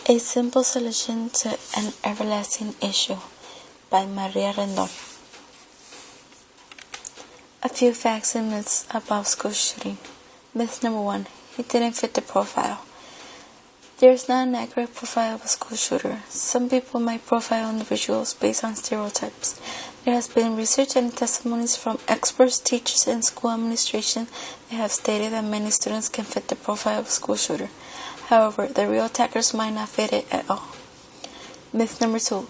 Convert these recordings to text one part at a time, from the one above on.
A Simple Solution to an Everlasting Issue by Maria Rendon. A few facts and myths about school shooting. Myth number 1. He didn't fit the profile. There is not an accurate profile of a school shooter. Some people might profile individuals based on stereotypes. There has been research and testimonies from experts, teachers, and school administration that have stated that many students can fit the profile of a school shooter. However, the real attackers might not fit it at all. Myth number 2.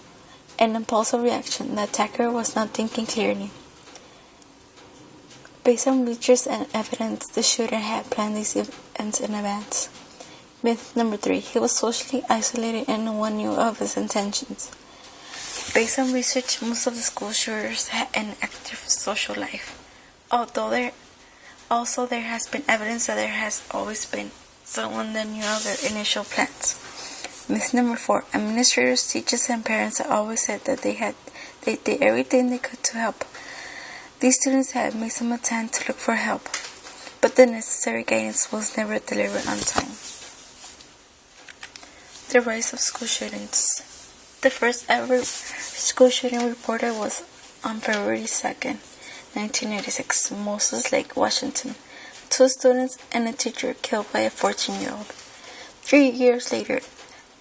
An impulsive reaction. The attacker was not thinking clearly. Based on research and evidence, the shooter had planned these events in advance. Myth number 3. He was socially isolated and no one knew of his intentions. Based on research, most of the school shooters had an active social life. Although there has been evidence that there has always been someone that knew of their initial plans. Myth number 4. Administrators, teachers, and parents have always said that they did everything they could to help. These students had made some attempt to look for help, but the necessary guidance was never delivered on time. The rise of school shootings. The first ever school shooting reported was on February 2nd, 1986, Moses Lake, Washington. 2 students and a teacher killed by a 14-year-old. 3 years later,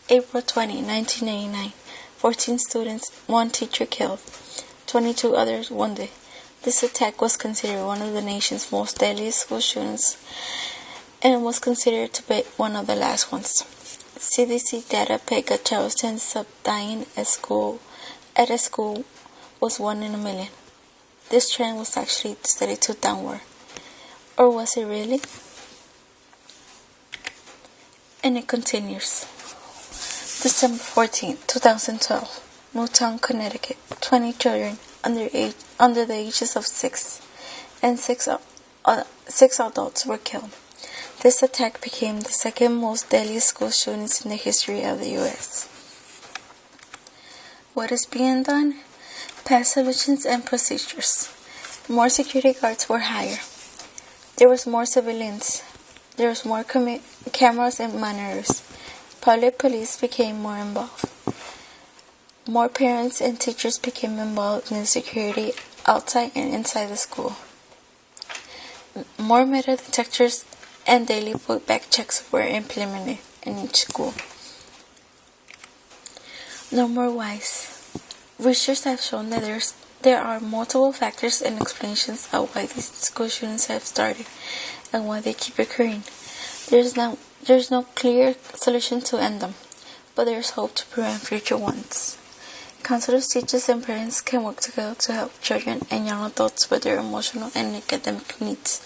April 20, 1989, 14 students, 1 teacher killed, 22 others wounded. This attack was considered one of the nation's most deadly school shootings and was considered to be one of the last ones. CDC data picked a child's chances of dying at a school was 1 in a million. This trend was actually studied to downward. Or was it really? And it continues. December 14, 2012, Newtown, Connecticut. 20 children under the ages of 6 and 6 adults were killed. This attack became the second most deadly school shootings in the history of the U.S. What is being done? Past solutions and procedures. More security guards were hired. There was more civilians. There was more cameras and monitors. Public police became more involved. More parents and teachers became involved in the security outside and inside the school. More metal detectors and daily book-bag checks were implemented in each school. No more whys. Research has shown that there are multiple factors and explanations of why these school shootings have started and why they keep occurring. There's no clear solution to end them, but there's hope to prevent future ones. Counselors, teachers, and parents can work together to help children and young adults with their emotional and academic needs.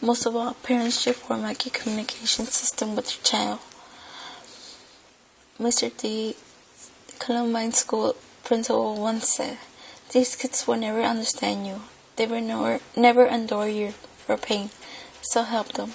Most of all, parents should form a good communication system with their child. Mr. D. Columbine School principal once said, "These kids will never understand you. They will never endure your pain, so help them."